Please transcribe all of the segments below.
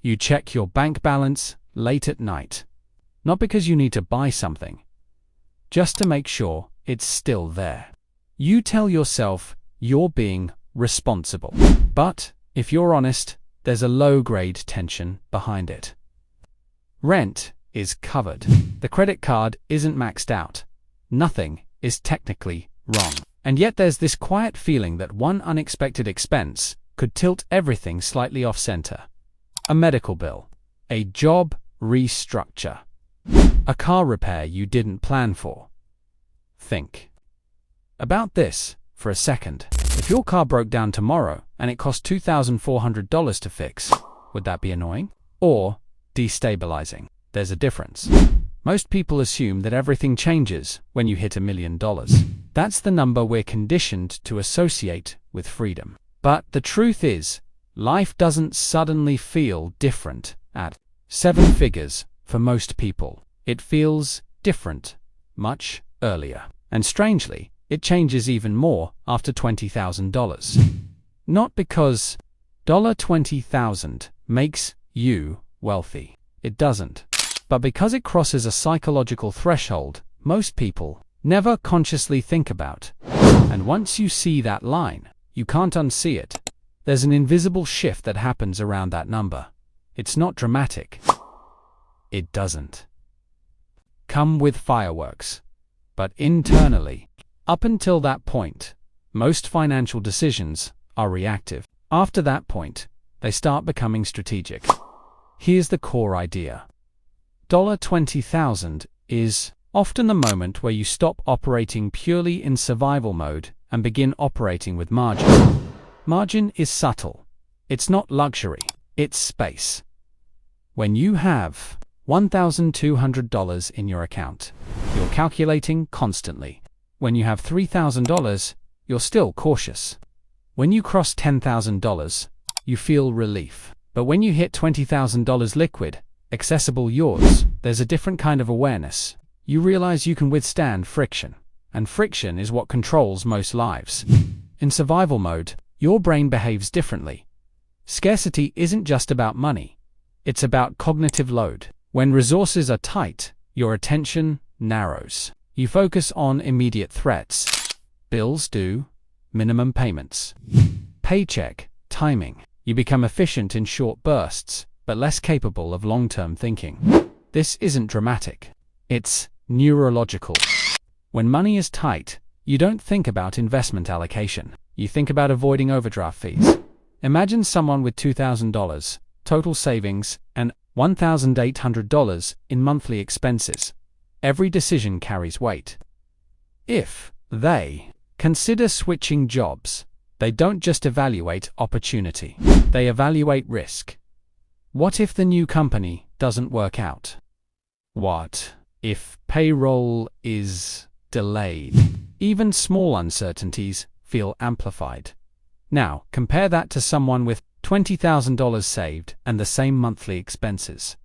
You check your bank balance late at night. Not because you need to buy something, just to make sure it's still there. You tell yourself you're being responsible. But if you're honest, there's a low-grade tension behind it. Rent is covered. The credit card isn't maxed out. Nothing is technically wrong. And yet there's this quiet feeling that one unexpected expense could tilt everything slightly off-center. A medical bill, a job restructure, a car repair you didn't plan for. Think about this for a second. If your car broke down tomorrow and it cost $2,400 to fix, would that be annoying or destabilizing? There's a difference. Most people assume that everything changes when you hit $1 million. That's the number we're conditioned to associate with freedom. But the truth is, life doesn't suddenly feel different at 7 figures for most people. It feels different much earlier. And strangely, it changes even more after $20,000. Not because $20,000 makes you wealthy. It doesn't. But because it crosses a psychological threshold most people never consciously think about. And once you see that line, you can't unsee it. There's an invisible shift that happens around that number. It's not dramatic. It doesn't come with fireworks. But internally, up until that point, most financial decisions are reactive. After that point, they start becoming strategic. Here's the core idea. $20,000 is often the moment where you stop operating purely in survival mode and begin operating with margin. Margin is subtle. It's not luxury. It's space. When you have $1,200 in your account, you're calculating constantly. When you have $3,000, you're still cautious. When you cross $10,000, you feel relief. But when you hit $20,000 liquid, accessible yours, there's a different kind of awareness. You realize you can withstand friction, and friction is what controls most lives. In survival mode, your brain behaves differently. Scarcity isn't just about money. It's about cognitive load. When resources are tight, your attention narrows. You focus on immediate threats. Bills due, minimum payments, paycheck, timing. You become efficient in short bursts, but less capable of long-term thinking. This isn't dramatic. It's neurological. When money is tight, you don't think about investment allocation. You think about avoiding overdraft fees. Imagine someone with $2,000 total savings and $1,800 in monthly expenses. Every decision carries weight. If they consider switching jobs, they don't just evaluate opportunity. They evaluate risk. What if the new company doesn't work out? What if payroll is delayed? Even small uncertainties feel amplified. Now, compare that to someone with $20,000 saved and the same monthly expenses.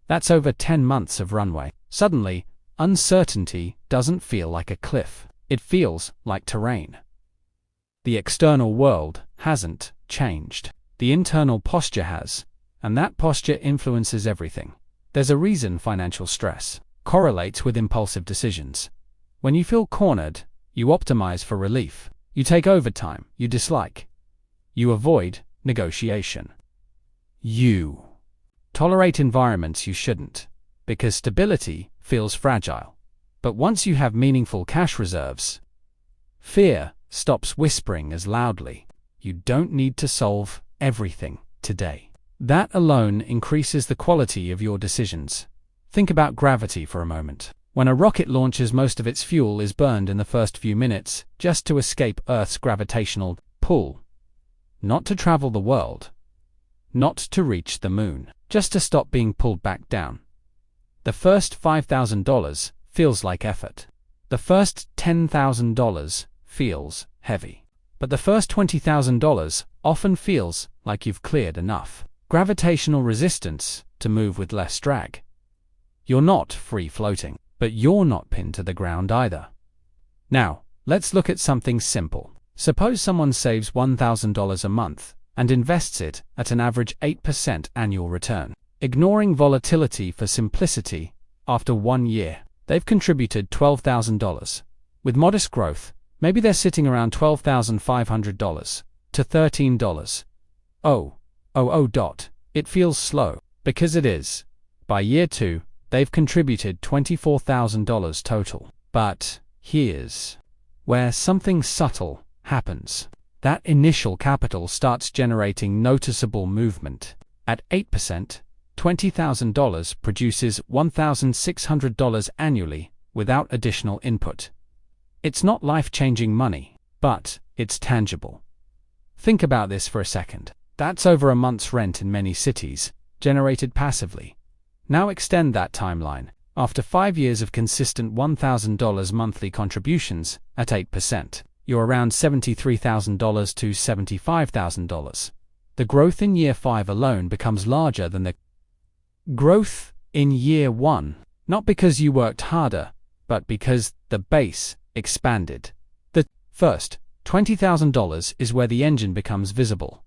That's over 10 months of runway. Suddenly, uncertainty doesn't feel like a cliff. It feels like terrain. The external world hasn't changed. The internal posture has, and that posture influences everything. There's a reason financial stress correlates with impulsive decisions. When you feel cornered, you optimize for relief. You take overtime you dislike. You avoid negotiation. You tolerate environments you shouldn't, because stability feels fragile. But once you have meaningful cash reserves, fear stops whispering as loudly. You don't need to solve everything today. That alone increases the quality of your decisions. Think about gravity for a moment. When a rocket launches, most of its fuel is burned in the first few minutes just to escape Earth's gravitational pull. Not to travel the world. Not to reach the moon. Just to stop being pulled back down. The first $5,000 feels like effort. The first $10,000 feels heavy. But the first $20,000 often feels like you've cleared enough. Gravitational resistance to move with less drag. You're not free floating, but you're not pinned to the ground either. Now, let's look at something simple. Suppose someone saves $1,000 a month and invests it at an average 8% annual return. Ignoring volatility for simplicity, after 1 year, they've contributed $12,000. With modest growth, maybe they're sitting around $12,500 to $13. It feels slow, because it is. By year 2, they've contributed $24,000 total. But here's where something subtle happens. That initial capital starts generating noticeable movement. At 8%, $20,000 produces $1,600 annually without additional input. It's not life-changing money, but it's tangible. Think about this for a second. That's over a month's rent in many cities, generated passively. Now extend that timeline. After 5 years of consistent $1,000 monthly contributions at 8%, you're around $73,000 to $75,000. The growth in year 5 alone becomes larger than the growth in year 1, not because you worked harder, but because the base expanded. The first $20,000 is where the engine becomes visible.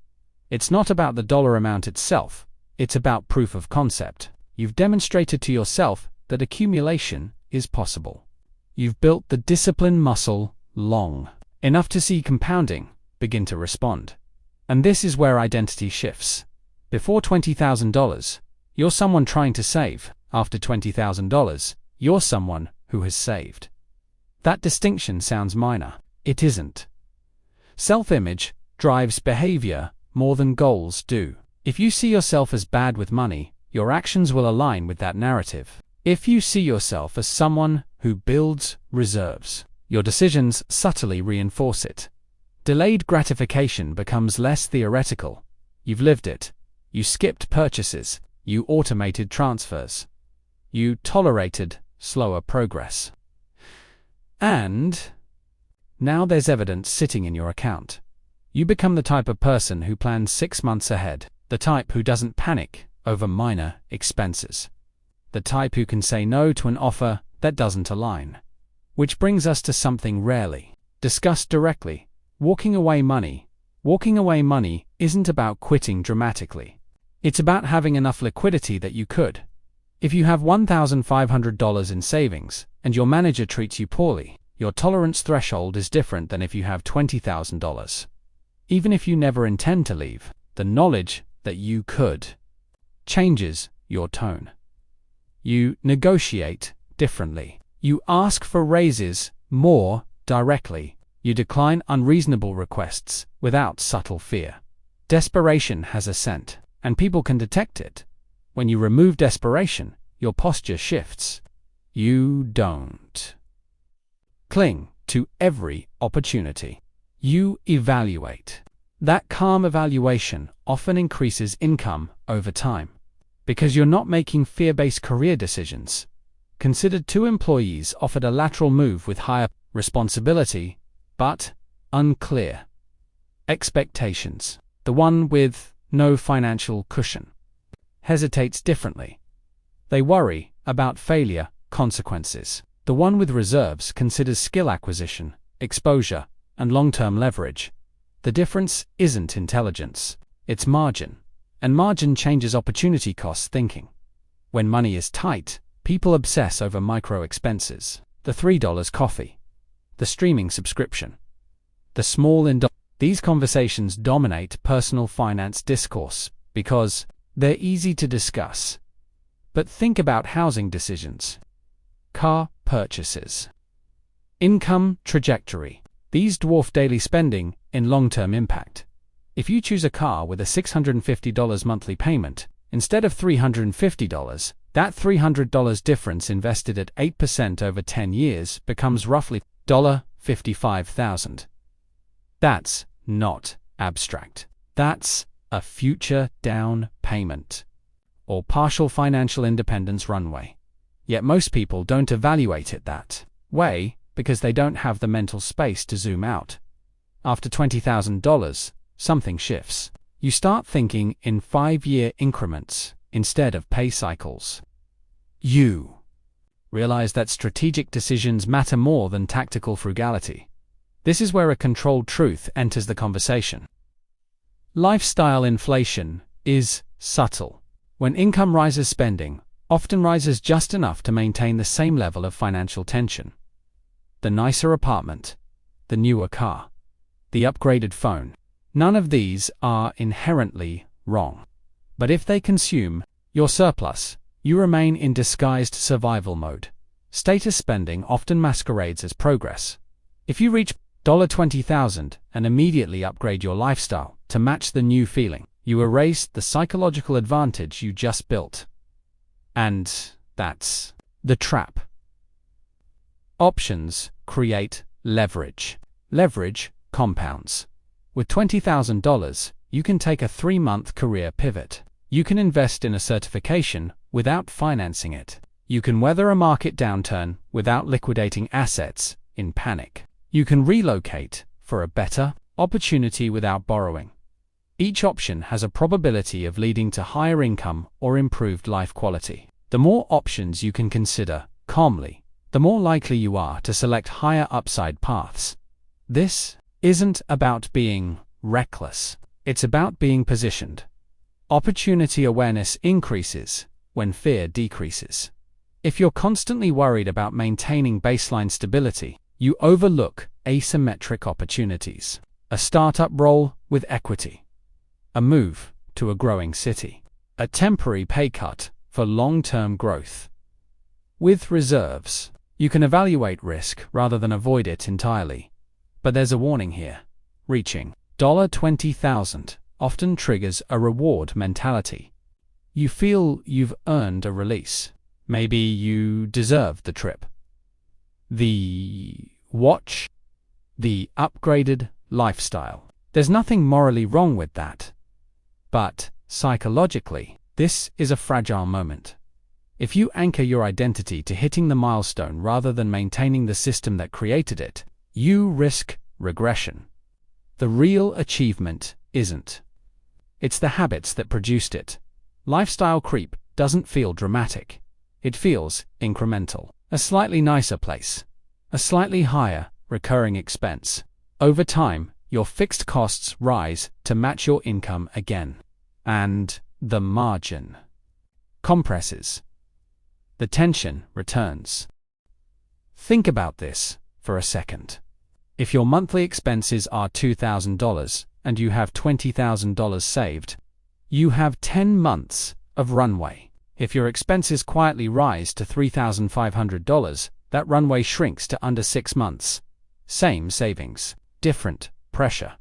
It's not about the dollar amount itself, it's about proof of concept. You've demonstrated to yourself that accumulation is possible. You've built the discipline muscle long enough to see compounding begin to respond. And this is where identity shifts. Before $20,000, you're someone trying to save. After $20,000, you're someone who has saved. That distinction sounds minor. It isn't. Self-image drives behavior more than goals do. If you see yourself as bad with money, your actions will align with that narrative. If you see yourself as someone who builds reserves, your decisions subtly reinforce it. Delayed gratification becomes less theoretical. You've lived it. You skipped purchases. You automated transfers. You tolerated slower progress. And now there's evidence sitting in your account. You become the type of person who plans 6 months ahead, the type who doesn't panic over minor expenses, the type who can say no to an offer that doesn't align. Which brings us to something rarely discussed directly: walking away money. Walking away money isn't about quitting dramatically. It's about having enough liquidity that you could. If you have $1,500 in savings and your manager treats you poorly, your tolerance threshold is different than if you have $20,000. Even if you never intend to leave, the knowledge that you could changes your tone. You negotiate differently. You ask for raises more directly. You decline unreasonable requests without subtle fear. Desperation has a scent, and people can detect it. When you remove desperation, your posture shifts. You don't cling to every opportunity. You evaluate. That calm evaluation often increases income over time, because you're not making fear-based career decisions. Consider 2 employees offered a lateral move with higher responsibility, but unclear expectations. The one with no financial cushion hesitates differently. They worry about failure consequences. The one with reserves considers skill acquisition, exposure, and long-term leverage. The difference isn't intelligence, it's margin. And margin changes opportunity cost thinking. When money is tight, people obsess over micro expenses. The $3 coffee, the streaming subscription, the small These conversations dominate personal finance discourse because they're easy to discuss. But think about housing decisions, car purchases, income trajectory. These dwarf daily spending in long-term impact. If you choose a car with a $650 monthly payment instead of $350, that $300 difference invested at 8% over 10 years becomes roughly $55,000. That's not abstract. That's a future down payment or partial financial independence runway. Yet most people don't evaluate it that way because they don't have the mental space to zoom out. After $20,000, something shifts. You start thinking in 5-year increments instead of pay cycles. You realize that strategic decisions matter more than tactical frugality. This is where a controlled truth enters the conversation. Lifestyle inflation is subtle. When income rises, spending often rises just enough to maintain the same level of financial tension. The nicer apartment, the newer car, the upgraded phone. None of these are inherently wrong. But if they consume your surplus, you remain in disguised survival mode. Status spending often masquerades as progress. If you reach $20,000 and immediately upgrade your lifestyle to match the new feeling, you erase the psychological advantage you just built. And that's the trap. Options create leverage. Leverage compounds. With $20,000, you can take a 3-month career pivot. You can invest in a certification without financing it. You can weather a market downturn without liquidating assets in panic. You can relocate for a better opportunity without borrowing. Each option has a probability of leading to higher income or improved life quality. The more options you can consider calmly, the more likely you are to select higher upside paths. This isn't about being reckless. It's about being positioned. Opportunity awareness increases when fear decreases. If you're constantly worried about maintaining baseline stability, you overlook asymmetric opportunities. A startup role with equity, a move to a growing city, a temporary pay cut for long-term growth. With reserves, you can evaluate risk rather than avoid it entirely. But there's a warning here. Reaching $20,000 often triggers a reward mentality. You feel you've earned a release. Maybe you deserve the trip, the watch, the upgraded lifestyle. There's nothing morally wrong with that. But psychologically, this is a fragile moment. If you anchor your identity to hitting the milestone rather than maintaining the system that created it, you risk regression. The real achievement isn't. It's the habits that produced it. Lifestyle creep doesn't feel dramatic. It feels incremental. A slightly nicer place, a slightly higher recurring expense. Over time, your fixed costs rise to match your income again. And the margin compresses. The tension returns. Think about this for a second. If your monthly expenses are $2,000 and you have $20,000 saved, you have 10 months of runway. If your expenses quietly rise to $3,500, that runway shrinks to under 6 months. Same savings, different pressure.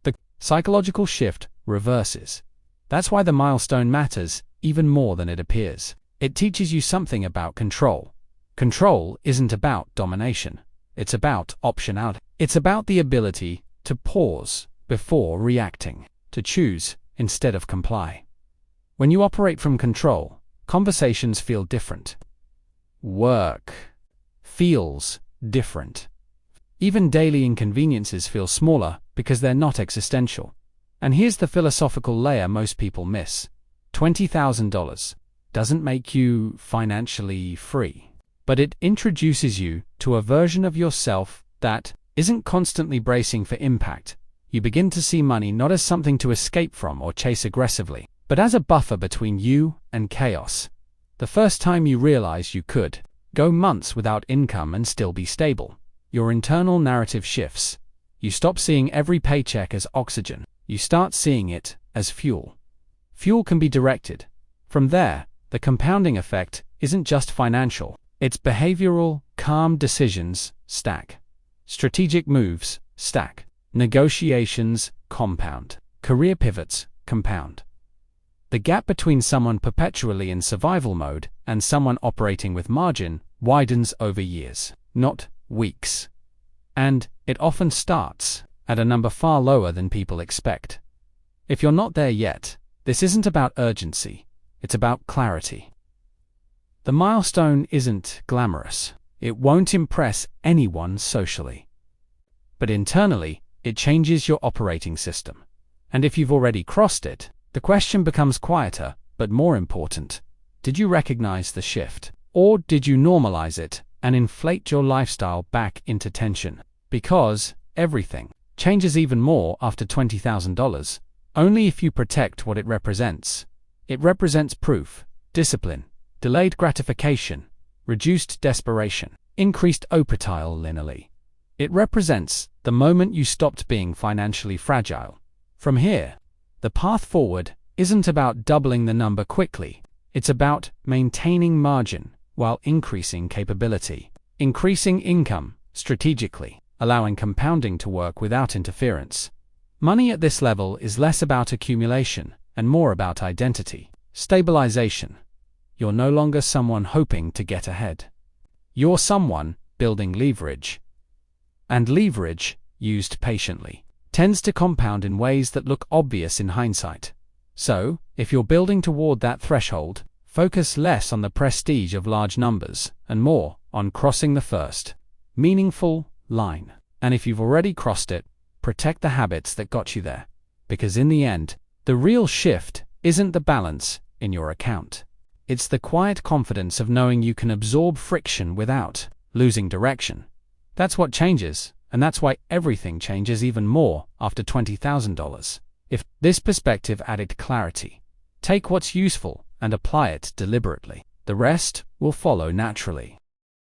The psychological shift reverses. That's why the milestone matters even more than it appears. It teaches you something about control. Control isn't about domination. It's about optionality. It's about the ability to pause before reacting, to choose instead of comply. When you operate from control, conversations feel different. Work feels different. Even daily inconveniences feel smaller because they're not existential. And here's the philosophical layer most people miss. $20,000 doesn't make you financially free, but it introduces you to a version of yourself that isn't constantly bracing for impact. You begin to see money not as something to escape from or chase aggressively, but as a buffer between you and chaos. The first time you realize you could go months without income and still be stable, your internal narrative shifts. You stop seeing every paycheck as oxygen. You start seeing it as fuel. Fuel can be directed. From there, the compounding effect isn't just financial. It's behavioral. Calm decisions stack. Strategic moves stack. Negotiations compound. Career pivots compound. The gap between someone perpetually in survival mode and someone operating with margin widens over years, not weeks. And it often starts at a number far lower than people expect. If you're not there yet, this isn't about urgency, it's about clarity. The milestone isn't glamorous. It won't impress anyone socially. But internally, it changes your operating system. And if you've already crossed it, the question becomes quieter, but more important. Did you recognize the shift? Or did you normalize it and inflate your lifestyle back into tension? Because everything changes even more after $20,000, only if you protect what it represents. It represents proof, discipline, delayed gratification, reduced desperation, increased optionality. It represents the moment you stopped being financially fragile. From here, the path forward isn't about doubling the number quickly. It's about maintaining margin while increasing capability, increasing income strategically, allowing compounding to work without interference. Money at this level is less about accumulation and more about identity, stabilization. You're no longer someone hoping to get ahead. You're someone building leverage. And leverage, used patiently, tends to compound in ways that look obvious in hindsight. So, if you're building toward that threshold, focus less on the prestige of large numbers and more on crossing the first meaningful line. And if you've already crossed it, protect the habits that got you there. Because in the end, the real shift isn't the balance in your account. It's the quiet confidence of knowing you can absorb friction without losing direction. That's what changes, and that's why everything changes even more after $20,000. If this perspective added clarity, take what's useful and apply it deliberately. The rest will follow naturally.